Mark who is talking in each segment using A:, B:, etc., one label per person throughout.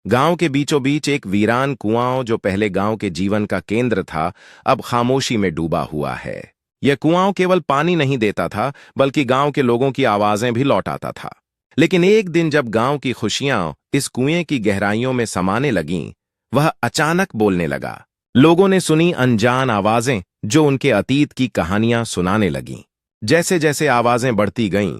A: गांव के बीचों बीच एक वीरान कुआं जो पहले गांव के जीवन का केंद्र था, अब खामोशी में डूबा हुआ है। यह कुआं केवल पानी नहीं देता था, बल्कि गांव के लोगों की आवाजें भी लौटाता था। लेकिन एक दिन जब गांव की खुशियां इस कुएं की गहराइयों में समाने लगीं, वह अचानक बोलने लगा। लोगों ने सुनी अनजान आवाजें जो उनके अतीत की कहानियां सुनाने लगीं। जैसे जैसे आवाजें बढ़ती गईं,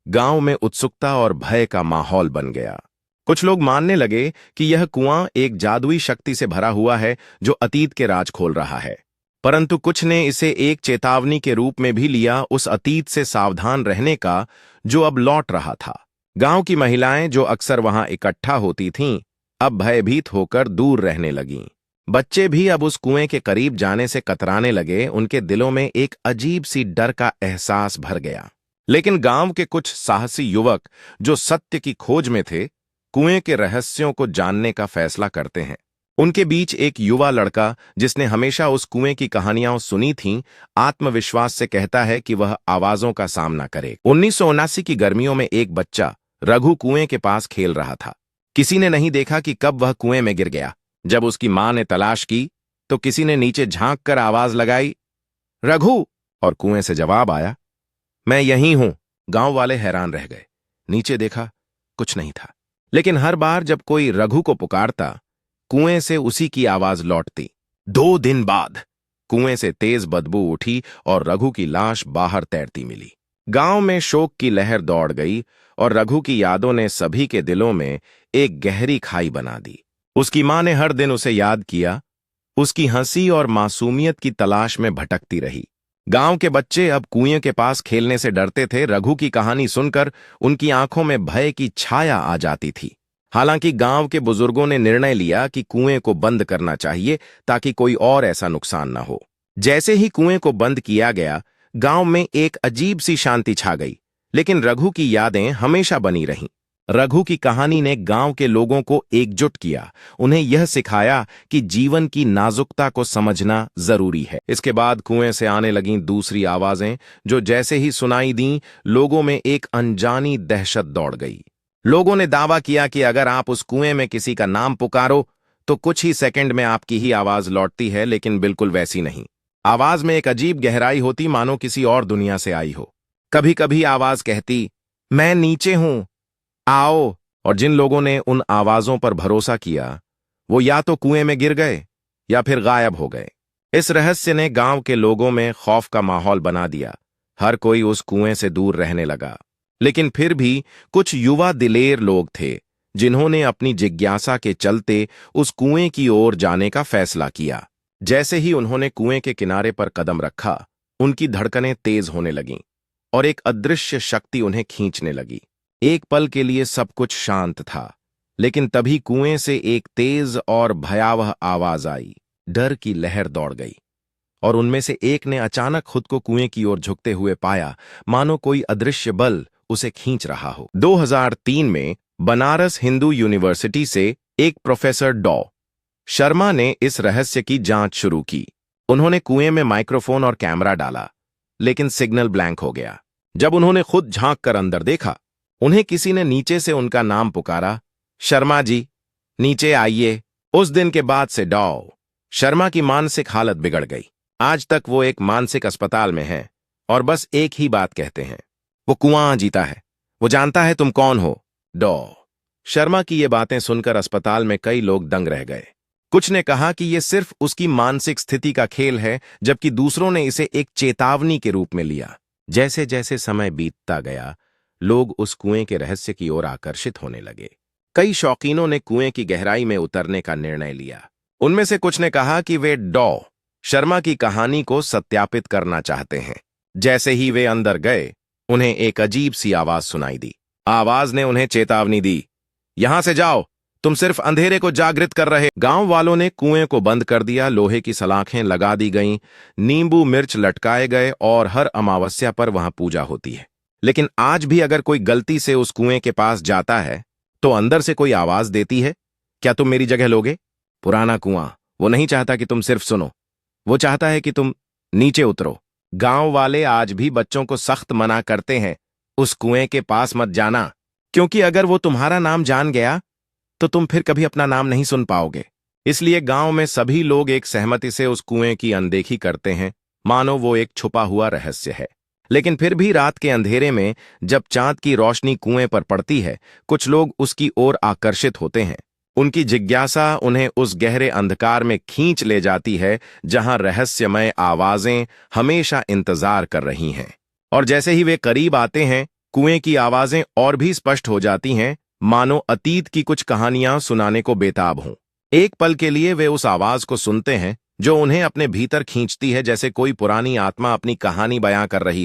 A: गांव में उत्सुकता और भय का माहौल बन गया। कुछ लोग मानने लगे कि यह कुआं एक जादुई शक्ति से भरा हुआ है जो अतीत के राज खोल रहा है। परंतु कुछ ने इसे एक चेतावनी के रूप में भी लिया, उस अतीत से सावधान रहने का जो अब लौट रहा था। गांव की महिलाएं जो अक्सर वहां इकट्ठा होती थीं, अब भयभीत होकर दूर रहने लगीं। बच्चे भी अब उस कुएं के करीब जाने से कतराने लगे। उनके दिलों में एक अजीब सी डर का एहसास भर गया। लेकिन गांव के कुछ साहसी युवक जो सत्य की खोज में थे, कुएं के रहस्यों को जानने का फैसला करते हैं। उनके बीच एक युवा लड़का जिसने हमेशा उस कुएं की कहानियां सुनी थीं, आत्मविश्वास से कहता है कि वह आवाजों का सामना करे। 1979 की गर्मियों में एक बच्चा रघु कुएं के पास खेल रहा था। किसी ने नहीं देखा कि कब वह कुएं में गिर गया। जब उसकी मां ने तलाश की तो किसी ने नीचे झांक कर आवाज लगाई, रघु, और कुएं से जवाब आया, मैं यहीं हूं। गांव वाले हैरान रह गए। नीचे देखा, कुछ नहीं था। लेकिन हर बार जब कोई रघु को पुकारता, कुएं से उसी की आवाज लौटती। 2 दिन बाद कुएं से तेज बदबू उठी और रघु की लाश बाहर तैरती मिली। गांव में शोक की लहर दौड़ गई और रघु की यादों ने सभी के दिलों में एक गहरी खाई बना दी। उसकी मां ने हर दिन उसे याद किया, उसकी हंसी और मासूमियत की तलाश में भटकती रही। गांव के बच्चे अब कुएं के पास खेलने से डरते थे। रघु की कहानी सुनकर उनकी आंखों में भय की छाया आ जाती थी। हालांकि गांव के बुजुर्गों ने निर्णय लिया कि कुएं को बंद करना चाहिए ताकि कोई और ऐसा नुकसान न हो। जैसे ही कुएं को बंद किया गया, गांव में एक अजीब सी शांति छा गई। लेकिन रघु की यादें हमेशा बनी रहीं। रघु की कहानी ने गांव के लोगों को एकजुट किया, उन्हें यह सिखाया कि जीवन की नाजुकता को समझना जरूरी है। इसके बाद कुएं से आने लगीं दूसरी आवाजें जो जैसे ही सुनाई दीं, लोगों में एक अनजानी दहशत दौड़ गई। लोगों ने दावा किया कि अगर आप उस कुएं में किसी का नाम पुकारो तो कुछ ही सेकंड में आपकी ही आवाज लौटती है, लेकिन बिल्कुल वैसी नहीं। आवाज में एक अजीब गहराई होती, मानो किसी और दुनिया से आई हो। कभी कभी आवाज कहती, मैं नीचे हूं, आओ। और जिन लोगों ने उन आवाजों पर भरोसा किया, वो या तो कुएं में गिर गए या फिर गायब हो गए। इस रहस्य ने गांव के लोगों में खौफ का माहौल बना दिया। हर कोई उस कुएं से दूर रहने लगा। लेकिन फिर भी कुछ युवा दिलेर लोग थे जिन्होंने अपनी जिज्ञासा के चलते उस कुएं की ओर जाने का फैसला किया। जैसे ही उन्होंने कुएं के किनारे पर कदम रखा, उनकी धड़कनें तेज होने लगीं और एक अदृश्य शक्ति उन्हें खींचने लगी। एक पल के लिए सब कुछ शांत था, लेकिन तभी कुएं से एक तेज और भयावह आवाज आई। डर की लहर दौड़ गई और उनमें से एक ने अचानक खुद को कुएं की ओर झुकते हुए पाया, मानो कोई अदृश्य बल उसे खींच रहा हो। 2003 में बनारस हिंदू यूनिवर्सिटी से एक प्रोफेसर डॉ शर्मा ने इस रहस्य की जांच शुरू की। उन्होंने कुएं में माइक्रोफोन और कैमरा डाला, लेकिन सिग्नल ब्लैंक हो गया। जब उन्होंने खुद झांक कर अंदर देखा, उन्हें किसी ने नीचे से उनका नाम पुकारा, शर्मा जी, नीचे आइए। उस दिन के बाद से डॉ शर्मा की मानसिक हालत बिगड़ गई। आज तक वो एक मानसिक अस्पताल में हैं और बस एक ही बात कहते हैं, वो कुआं जीता है, वो जानता है तुम कौन हो। डॉ शर्मा की ये बातें सुनकर अस्पताल में कई लोग दंग रह गए। कुछ ने कहा कि ये सिर्फ उसकी मानसिक स्थिति का खेल है, जबकि दूसरों ने इसे एक चेतावनी के रूप में लिया। जैसे जैसे समय बीतता गया, लोग उस कुएं के रहस्य की ओर आकर्षित होने लगे। कई शौकीनों ने कुएं की गहराई में उतरने का निर्णय लिया। उनमें से कुछ ने कहा कि वे डॉ शर्मा की कहानी को सत्यापित करना चाहते हैं। जैसे ही वे अंदर गए, उन्हें एक अजीब सी आवाज सुनाई दी। आवाज ने उन्हें चेतावनी दी, यहां से जाओ, तुम सिर्फ अंधेरे को जागृत कर रहे। गांव वालों ने कुएं को बंद कर दिया, लोहे की सलाखें लगा दी गईं, नींबू मिर्च लटकाए गए और हर अमावस्या पर वहां पूजा होती है। लेकिन आज भी अगर कोई गलती से उस कुएं के पास जाता है तो अंदर से कोई आवाज देती है, क्या तुम मेरी जगह लोगे? पुराना कुआं वो नहीं चाहता कि तुम सिर्फ सुनो, वो चाहता है कि तुम नीचे उतरो। गांव वाले आज भी बच्चों को सख्त मना करते हैं, उस कुएं के पास मत जाना, क्योंकि अगर वो तुम्हारा नाम जान गया तो तुम फिर कभी अपना नाम नहीं सुन पाओगे। इसलिए गांव में सभी लोग एक सहमति से उस कुएं की अनदेखी करते हैं, मानो वो एक छुपा हुआ रहस्य है। लेकिन फिर भी रात के अंधेरे में जब चांद की रोशनी कुएं पर पड़ती है, कुछ लोग उसकी ओर आकर्षित होते हैं। उनकी जिज्ञासा उन्हें उस गहरे अंधकार में खींच ले जाती है जहां रहस्यमय आवाजें हमेशा इंतजार कर रही हैं। और जैसे ही वे करीब आते हैं, कुएं की आवाजें और भी स्पष्ट हो जाती हैं, मानो अतीत की कुछ कहानियां सुनाने को बेताब हों। एक पल के लिए वे उस आवाज को सुनते हैं जो उन्हें अपने भीतर खींचती है, जैसे कोई पुरानी आत्मा अपनी कहानी बयां कर रही हो।